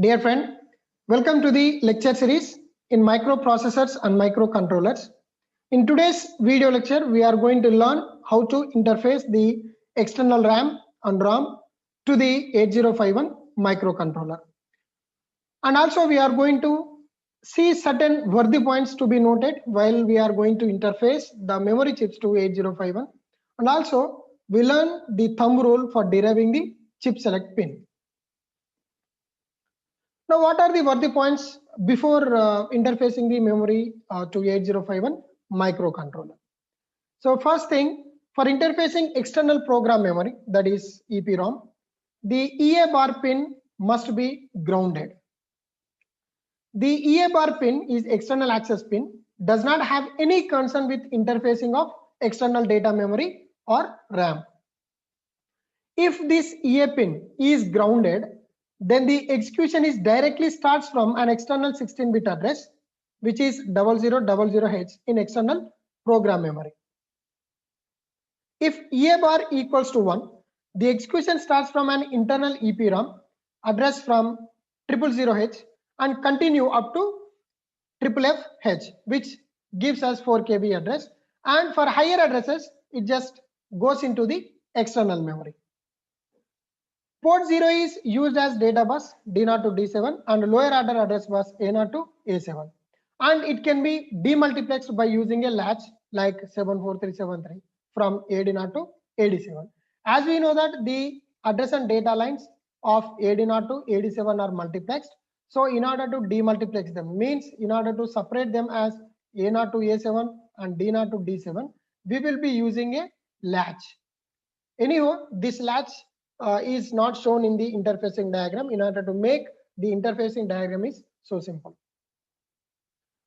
Dear friend, welcome to the lecture series in microprocessors and microcontrollers. In today's video lecture, we are going to learn how to interface the external RAM and ROM to the 8051 microcontroller. And also we are going to see certain worthy points to be noted while we are going to interface the memory chips to 8051. And also we learn the thumb rule for deriving the chip select pin. Now, what are the worthy points before interfacing the memory to 8051 microcontroller? So first thing, for interfacing external program memory, that is EPROM, the EA bar pin must be grounded. The EA bar pin is external access pin, does not have any concern with interfacing of external data memory or RAM. If this EA pin is grounded, then the execution is directly starts from an external 16-bit address, which is 0000H in external program memory. If EA bar equals to 1, the execution starts from an internal EPROM address from 000H and continue up to FFH, which gives us 4 KB address. And for higher addresses, it just goes into the external memory. Port 0 is used as data bus D0 to D7 and lower order address bus A0 to A7. And it can be demultiplexed by using a latch like 74373 from AD0 to AD7. As we know that the address and data lines of AD0 to AD7 are multiplexed. So in order to demultiplex them, means in order to separate them as A0 to A7 and D0 to D7, we will be using a latch. Anyhow, this latch is not shown in the interfacing diagram. In order to make the interfacing diagram is so simple.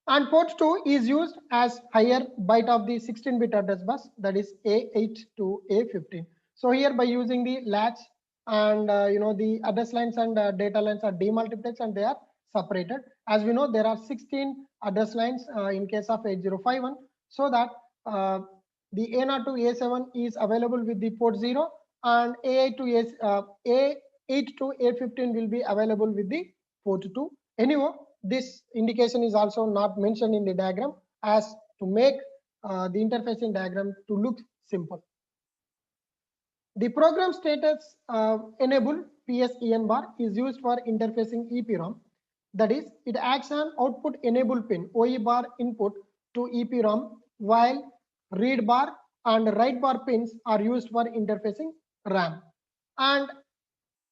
And port 2 is used as higher byte of the 16-bit address bus, that is A8 to A15. So here by using the latch and the address lines and data lines are demultiplexed and they are separated. As we know, there are 16 address lines in case of 8051, so that the A0 to A7 is available with the port 0 and A8 to A15 will be available with the port 2. Anyway, this indication is also not mentioned in the diagram as to make the interfacing diagram to look simple. The program status enable PSEN bar is used for interfacing EPROM. That is, it acts on output enable pin OE bar input to EPROM, while read bar and write bar pins are used for interfacing RAM and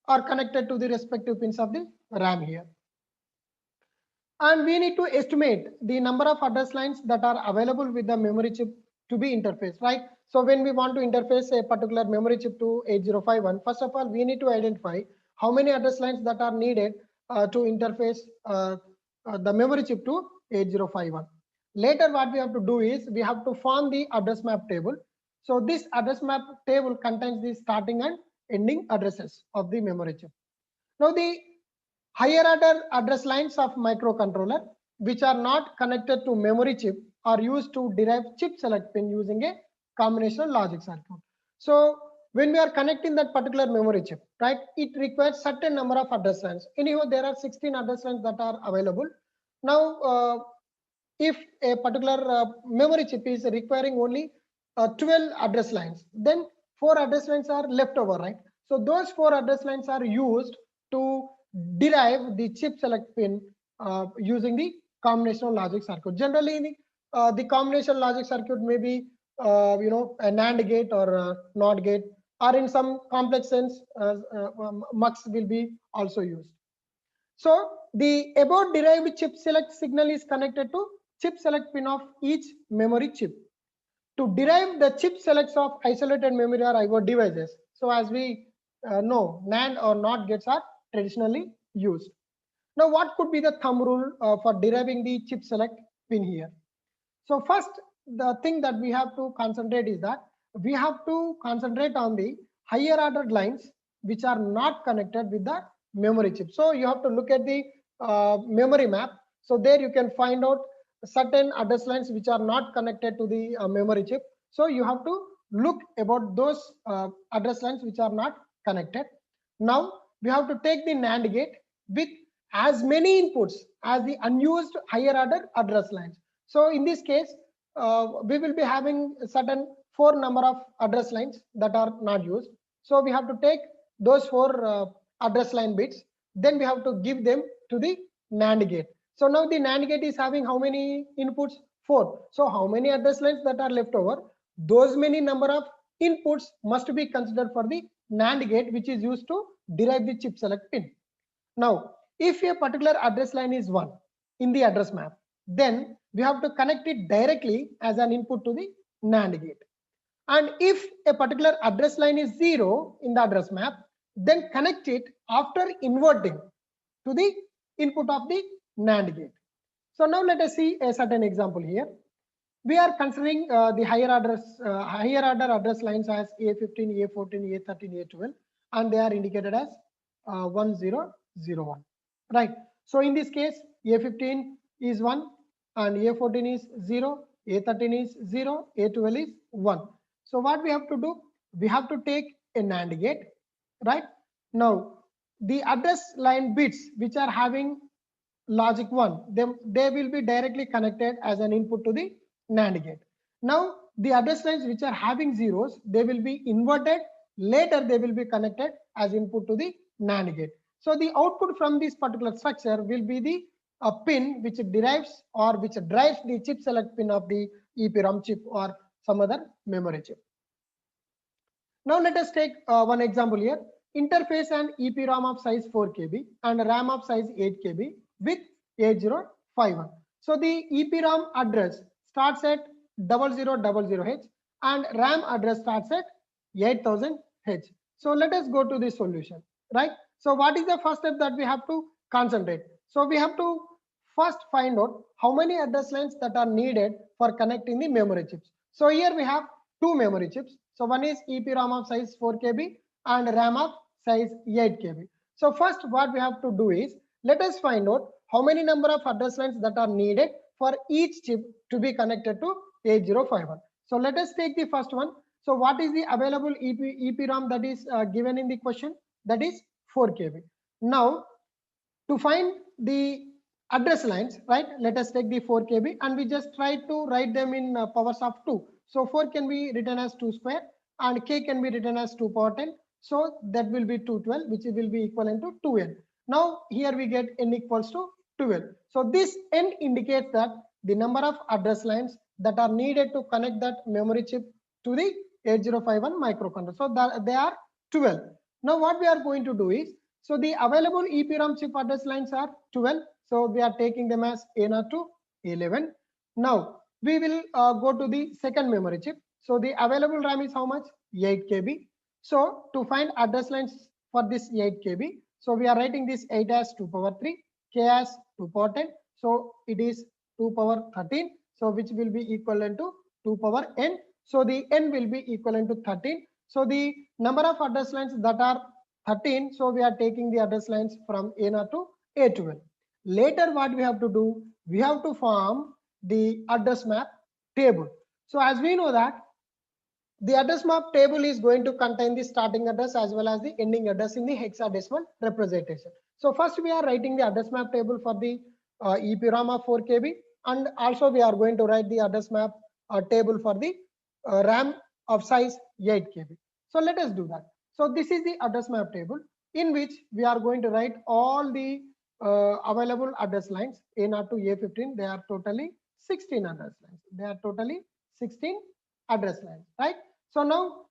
are connected to the respective pins of the RAM here. And we need to estimate the number of address lines that are available with the memory chip to be interfaced, right? So when we want to interface a particular memory chip to 8051, first of all, we need to identify how many address lines that are needed to interface the memory chip to 8051. Later, what we have to do is we have to form the address map table. So this address map table contains the starting and ending addresses of the memory chip. Now the higher order address lines of microcontroller, which are not connected to memory chip, are used to derive chip select pin using a combinational logic circuit. So when we are connecting that particular memory chip, right, it requires certain number of address lines. Anyhow, there are 16 address lines that are available. Now, if a particular memory chip is requiring only 12 address lines, then 4 address lines are left over, right? So those 4 address lines are used to derive the chip select pin using the combinational logic circuit. Generally, the combinational logic circuit may be a NAND gate or a NOT gate, or in some complex sense, MUX will be also used. So the above derived chip select signal is connected to chip select pin of each memory chip to derive the chip selects of isolated memory or IO devices. So as we know, NAND or NOT gates are traditionally used. Now, what could be the thumb rule for deriving the chip select pin here? So first, the thing that we have to concentrate is that we have to concentrate on the higher ordered lines which are not connected with the memory chip. So you have to look at the memory map. So there you can find out certain address lines which are not connected to the memory chip. So you have to look about those address lines which are not connected. Now we have to take the NAND gate with as many inputs as the unused higher order address lines. So in this case, we will be having a certain 4 number of address lines that are not used. So we have to take those 4 address line bits, then we have to give them to the NAND gate. So now the NAND gate is having how many inputs? 4. So how many address lines that are left over? Those many number of inputs must be considered for the NAND gate, which is used to derive the chip select pin. Now, if a particular address line is 1 in the address map, then we have to connect it directly as an input to the NAND gate. And if a particular address line is 0 in the address map, then connect it after inverting to the input of the NAND gate. So now let us see a certain example here. We are considering the higher order address lines as A15, A14, A13, A12, and they are indicated as 1001. Right. So in this case, A15 is 1 and A14 is 0, A13 is 0, A12 is 1. So what we have to do? We have to take a NAND gate, right? Now, the address line bits which are having logic 1, they will be directly connected as an input to the NAND gate. Now, the address lines which are having zeros, they will be inverted. Later, they will be connected as input to the NAND gate. So the output from this particular structure will be the pin which derives or which drives the chip select pin of the EPROM chip or some other memory chip. Now let us take one example here. Interface an EPROM of size 4 KB and RAM of size 8 KB with 8051. So the EPROM address starts at 0000H and RAM address starts at 8000H. So let us go to the solution, right? So what is the first step that we have to concentrate? So we have to first find out how many address lines that are needed for connecting the memory chips. So here we have 2 memory chips. So one is EPROM of size 4 KB and RAM of size 8 KB. So first what we have to do is, let us find out how many number of address lines that are needed for each chip to be connected to 8051. So let us take the first one. So what is the available EPROM that is given in the question? That is 4 KB. Now to find the address lines, right? Let us take the 4 KB and we just try to write them in powers of 2. So 4 can be written as 2 square and k can be written as 2 power 10. So that will be 212, which will be equivalent to 2n. Now here we get n equals to 12. So this n indicates that the number of address lines that are needed to connect that memory chip to the 8051 microcontroller. So that they are 12. Now what we are going to do is, so the available EPROM chip address lines are 12. So we are taking them as A0 to 11. Now we will go to the second memory chip. So the available RAM is how much? 8 KB. So to find address lines for this 8 KB, so we are writing this 8 as 2 power 3, k as 2 power 10. So it is 2 power 13. So which will be equivalent to 2 power n. So the n will be equivalent to 13. So the number of address lines that are 13. So we are taking the address lines from A0 to A12. Later what we have to do? We have to form the address map table. So as we know that the address map table is going to contain the starting address as well as the ending address in the hexadecimal representation. So first we are writing the address map table for the EPROM of 4 KB, and also we are going to write the address map table for the RAM of size 8 KB. So let us do that. So this is the address map table in which we are going to write all the available address lines A0 to A15. They are totally 16 address lines. They are totally 16 address lines, right? So now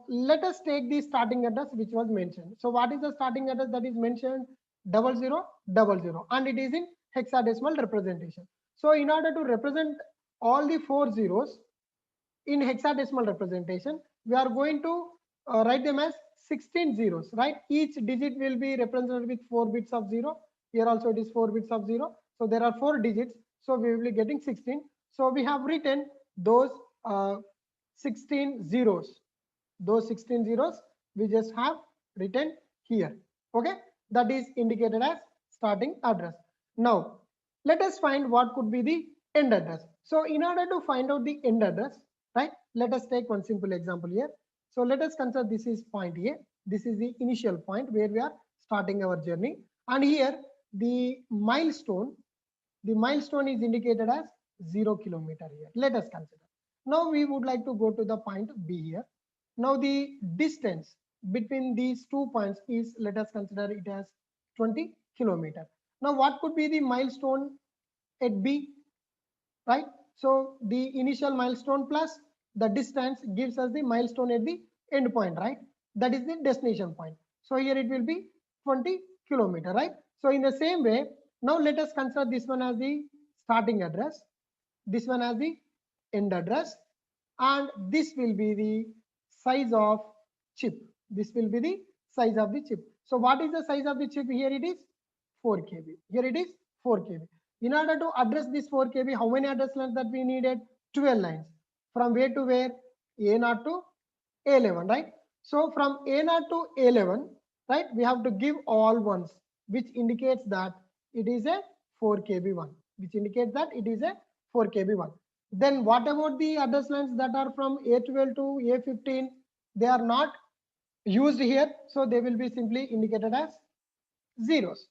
let us take the starting address which was mentioned. So what is the starting address that is mentioned? 0000, and it is in hexadecimal representation. So in order to represent all the 4 zeros in hexadecimal representation, we are going to write them as 16 zeros, right? Each digit will be represented with 4 bits of 0. Here also it is 4 bits of 0. So there are 4 digits. So we will be getting 16. So we have written those 16 zeros. Those 16 zeros we just have written here. Okay, that is indicated as starting address. Now let us find what could be the end address. So in order to find out the end address, right, let us take one simple example here. So let us consider this is point A. This is the initial point where we are starting our journey, and here the milestone is indicated as 0 kilometer here. Let us consider. Now we would like to go to the point B here. Now the distance between these 2 points is, let us consider it as 20 kilometer. Now what could be the milestone at B, right? So the initial milestone plus the distance gives us the milestone at the end point, right? That is the destination point. So here it will be 20 kilometer, right? So in the same way, now let us consider this one as the starting address, this one as the end address, and this will be the size of chip. This will be the size of the chip. So what is the size of the chip? Here it is 4 KB. Here it is 4 KB. In order to address this 4 KB, how many address lines that we needed? 12 lines. From where to where? A0 to A11, right? So from A0 to A11, right, we have to give all ones, which indicates that it is a 4 KB one, which indicates that it is a 4 KB one. Then what about the address lines that are from A12 to A15? They are not used here, so they will be simply indicated as zeros,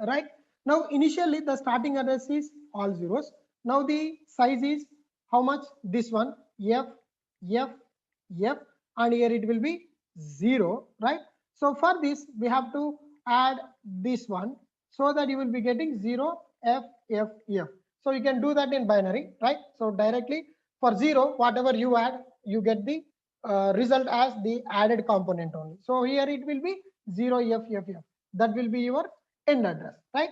right? Now initially the starting address is all zeros. Now the size is how much? This one, F, F, F, and here it will be 0, right? So for this we have to add this one, so that you will be getting 0, F, F, F. So you can do that in binary, right? So directly for 0, whatever you add, you get the result as the added component only. So here it will be 0, F, F, F. That will be your end address, right?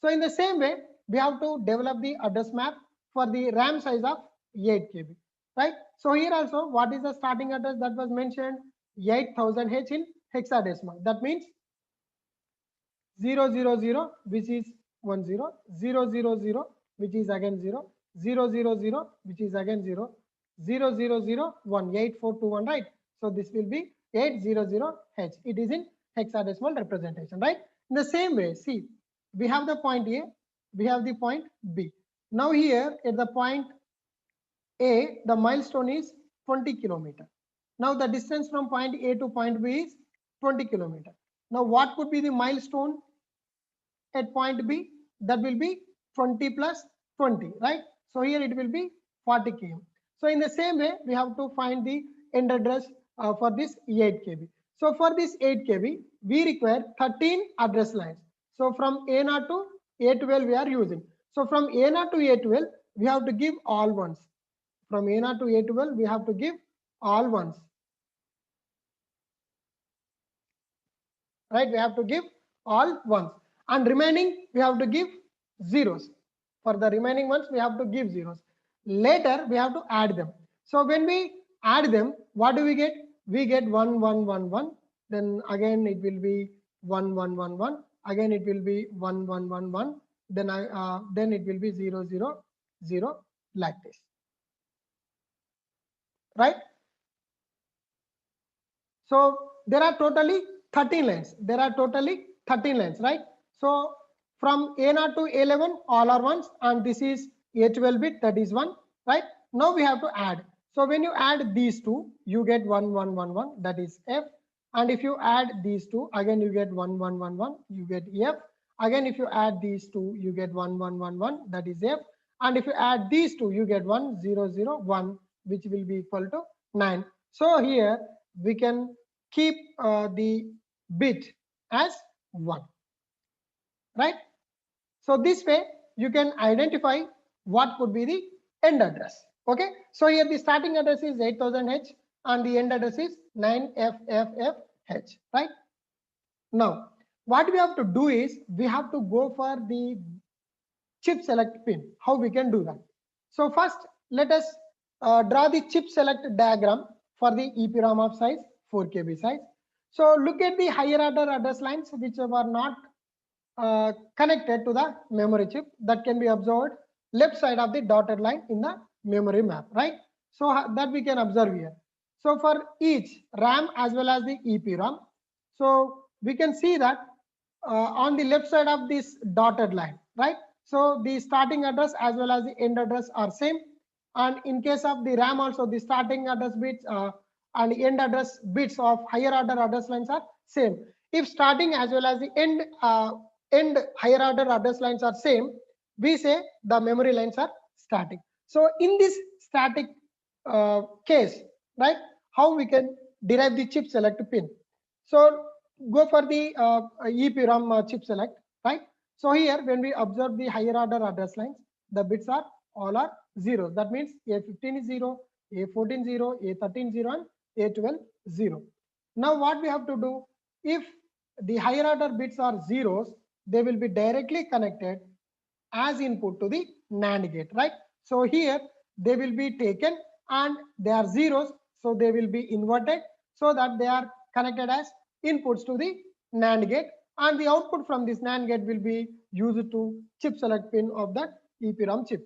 So in the same way, we have to develop the address map for the RAM size of 8 KB, right? So here also, what is the starting address that was mentioned? 8000H in hexadecimal. That means 000, which is 10, 000, which is again 0, 000, which is again 0, 0001, 8421, right? So this will be 800H. It is in hexadecimal representation, right? In the same way, see, we have the point A, we have the point B. Now here at the point A, the milestone is 20 kilometer. Now the distance from point A to point B is 20 kilometer. Now what could be the milestone at point B? That will be 20 plus 20, right? So here it will be 40 km. So in the same way, we have to find the end address for this 8 KB. So for this 8 KB, we require 13 address lines. So from A0 to A12 we are using. So from A0 to A12, we have to give all ones. From A0 to A12, we have to give all ones. Right? We have to give all ones. And remaining, we have to give zeros. For the remaining ones, we have to give zeros. Later, we have to add them. So when we add them, what do we get? We get 1, 1, 1, 1. Then again, it will be 1, 1, 1, 1. Again, it will be 1, 1, 1, 1. Then it will be 0, 0, 0, like this. Right? So there are totally 13 lines. There are totally 13 lines, right? So from A0 to A11, all are ones, and this is A12 bit, that is 1, right? Now we have to add. So when you add these two, you get 1, 1, 1, 1, that is F. And if you add these two, again you get 1, 1, 1, 1, you get F. Again, if you add these two, you get 1, 1, 1, 1, that is F. And if you add these two, you get 1, 0, 0, 1, which will be equal to 9. So here we can keep the bit as 1, right? So this way you can identify what could be the end address. Okay, so here the starting address is 8000H and the end address is 9FFFH, right? Now what we have to do is we have to go for the chip select pin. How we can do that? So first let us draw the chip select diagram for the EPROM of size 4 KB size. So look at the higher order address lines which were not connected to the memory chip, that can be observed left side of the dotted line in the memory map, right? So that we can observe here. So for each RAM as well as the EPROM, so we can see that on the left side of this dotted line, right? So the starting address as well as the end address are same, and in case of the RAM also the starting address bits and the end address bits of higher order address lines are same. If starting as well as the end and higher order address lines are same, we say the memory lines are static. So in this static case, right, how we can derive the chip select pin? So go for the EPROM chip select, right? So here when we observe the higher order address lines, the bits are all are zeros. That means A15 is 0, A14 0, A13 0, and A12 0. Now what we have to do, if the higher order bits are zeros, they will be directly connected as input to the NAND gate, right? So here they will be taken and they are zeros, so they will be inverted so that they are connected as inputs to the NAND gate, and the output from this NAND gate will be used to chip select pin of that EPROM chip.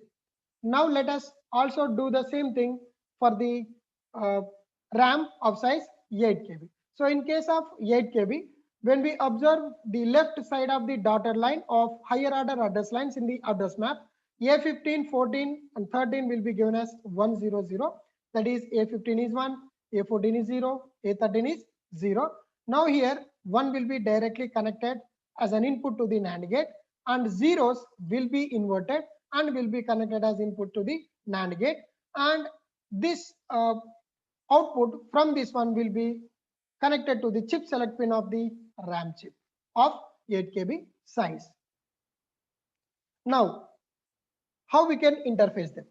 Now let us also do the same thing for the uh, RAM of size 8 KB. So in case of 8 KB, when we observe the left side of the dotted line of higher order address lines in the address map, A15, 14, and 13 will be given as 100. That is A15 is 1, A14 is 0, A13 is 0. Now here 1 will be directly connected as an input to the NAND gate, and zeros will be inverted and will be connected as input to the NAND gate, and this output from this one will be connected to the chip select pin of the RAM chip of 8 KB size. Now, how we can interface them?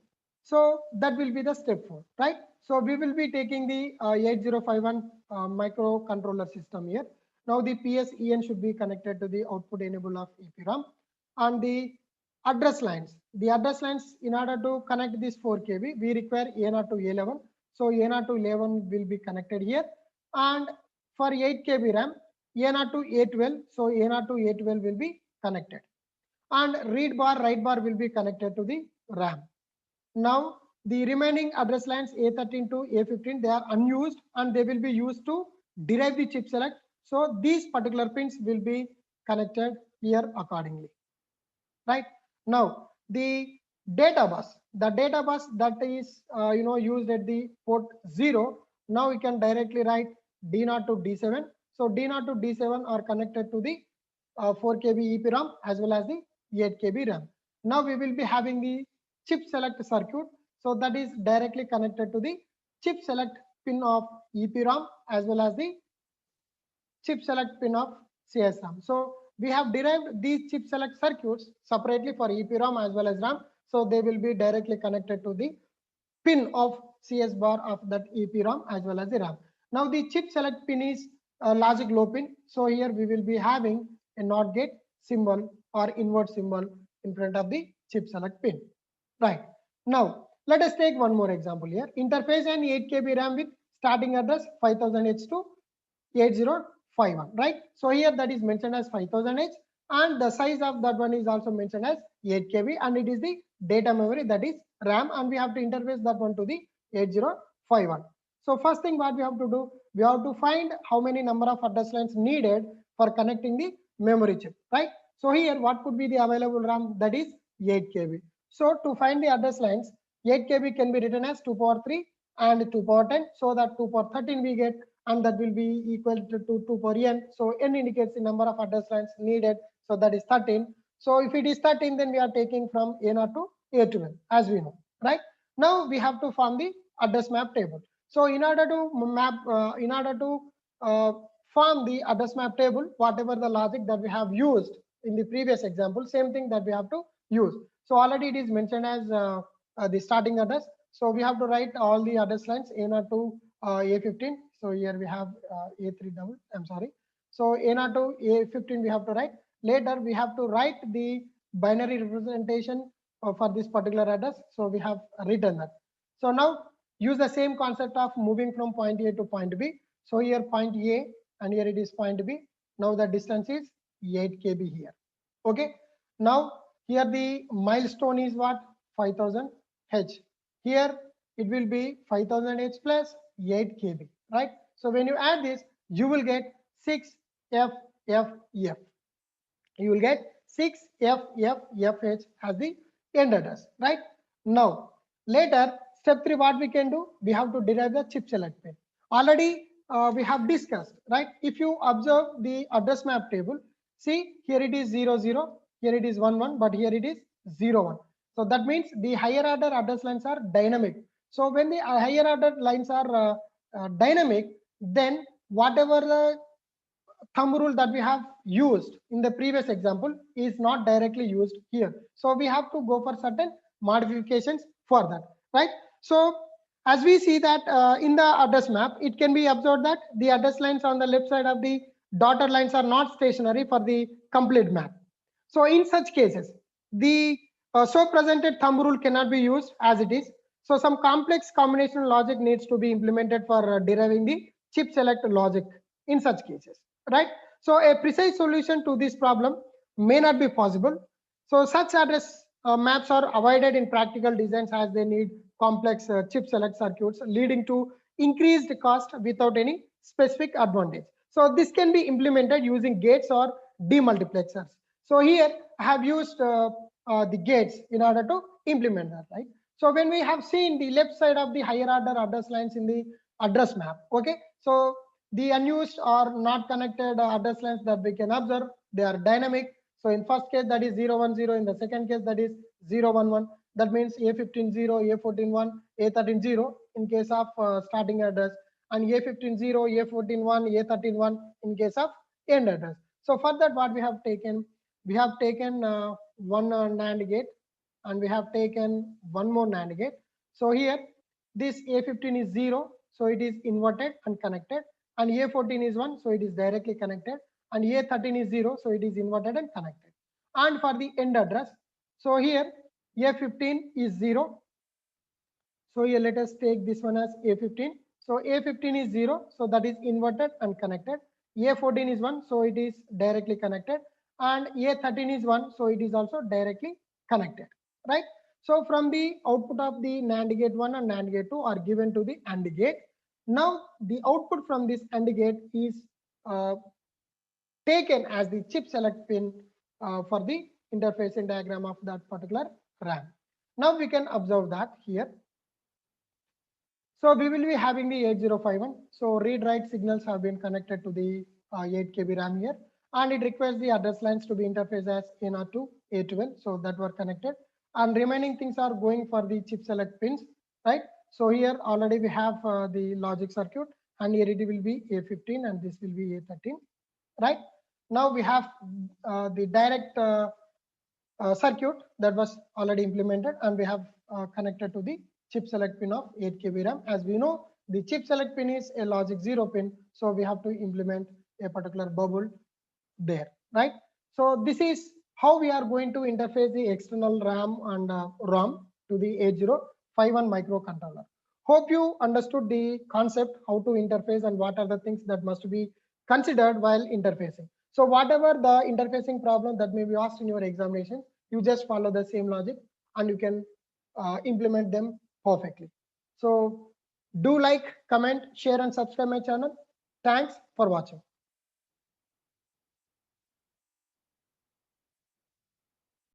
So that will be the step 4, right? So we will be taking the 8051 microcontroller system here. Now the PSEN should be connected to the output enable of EPROM, and the address lines. The address lines, in order to connect this 4 KB, we require A0 to A11. So A0 to A11 will be connected here, and for 8 KB RAM, A0 to A12. So A0 to A12 will be connected, and read bar, write bar will be connected to the RAM. Now the remaining address lines A13 to A15, they are unused and they will be used to derive the chip select. So these particular pins will be connected here accordingly. Right now, the data bus that is used at the port 0. Now we can directly write D0 to D7. So D0 to D7 are connected to the 4 KB EPROM as well as the 8 KB RAM. Now we will be having the chip select circuit. So that is directly connected to the chip select pin of EPROM as well as the chip select pin of CSRAM. So we have derived these chip select circuits separately for EPROM as well as RAM. So they will be directly connected to the pin of CS bar of that EPROM as well as the RAM. Now the chip select pin is a logic low pin. So here we will be having a NOT gate symbol or invert symbol in front of the chip select pin. Right. Now let us take one more example here. Interface an 8 KB RAM with starting address 5000H to 8051, right? So here that is mentioned as 5000H, and the size of that one is also mentioned as 8 KB, and it is the data memory, that is RAM, and we have to interface that one to the 8051. So first thing what we have to do, we have to find how many number of address lines needed for connecting the memory chip, right? So here what could be the available RAM, that is 8 KB. So to find the address lines, 8 KB can be written as 2 power 3 and 2 power 10, so that 2 power 13 we get, and that will be equal to 2 power n. So n indicates the number of address lines needed, so that is 13. So if it is 13, then we are taking from A0 to A12 as we know, right? Now we have to form the address map table. So in order to form the address map table, whatever the logic that we have used in the previous example, same thing that we have to use. So already it is mentioned as the starting address. So we have to write all the address lines A0 to A15. So here we have A3 double, I'm sorry. So A0 to A15 we have to write. Later we have to write the binary representation for this particular address. So we have written that. So now use the same concept of moving from point A to point B. So here point A and here it is point B. Now the distance is 8 KB here. Okay. Now here the milestone is what? 5000 H. Here it will be 5000 H plus 8 KB, right? So when you add this, you will get 6FFF. You will get 6FFFH as the end address, right? Now, later, step 3, what we can do? We have to derive the chip select pin. Already we have discussed, right? If you observe the address map table, See, here it is 0, 0, here it is 1, 1, but here it is 0, 1. So that means the higher order address lines are dynamic. So when the higher order lines are dynamic, then whatever the thumb rule that we have used in the previous example is not directly used here. So we have to go for certain modifications for that, right? So as we see that in the address map, it can be observed that the address lines on the left side of the dotted lines are not stationary for the complete map. So in such cases, the so presented thumb rule cannot be used as it is. So some complex combination logic needs to be implemented for deriving the chip select logic in such cases, right? So a precise solution to this problem may not be possible. So such address maps are avoided in practical designs as they need complex chip select circuits, leading to increased cost without any specific advantage. So this can be implemented using gates or demultiplexers. So here I have used the gates in order to implement that, right? So when we have seen the left side of the higher order address lines in the address map, okay, so the unused or not connected address lines that we can observe, they are dynamic. So in first case that is 010, in the second case that is 011. That means A15 0, A14 1, A13 0 in case of starting address, and A15 0, A14 1, A13 1 in case of end address. So for that, what we have taken one NAND gate, and we have taken one more NAND gate. So here this A15 is 0, so it is inverted and connected, and A14 is 1, so it is directly connected, and A13 is 0, so it is inverted and connected. And for the end address, so here A15 is 0, so here let us take this one as A15. So A15 is 0, so that is inverted and connected. A14 is 1, so it is directly connected, and A13 is 1, so it is also directly connected, right? So from the output of the NAND gate 1 and NAND gate 2 are given to the AND gate. Now the output from this AND gate is taken as the chip select pin for the interfacing diagram of that particular RAM. Now we can observe that here. So we will be having the 8051. So read write signals have been connected to the 8 KB RAM here, and it requires the address lines to be interfaced as A0 to A12. So that were connected, and remaining things are going for the chip select pins, right? So here already we have the logic circuit, and here it will be A15 and this will be A13, right? Now we have the direct circuit that was already implemented, and we have connected to the chip select pin of 8 KB RAM. As we know, the chip select pin is a logic 0 pin, so we have to implement a particular bubble there, right? So this is how we are going to interface the external RAM and ROM to the 8051 microcontroller. Hope you understood the concept, how to interface, and what are the things that must be considered while interfacing. So whatever the interfacing problem that may be asked in your examination, you just follow the same logic and you can implement them perfectly. So do like, comment, share, and subscribe my channel. Thanks for watching.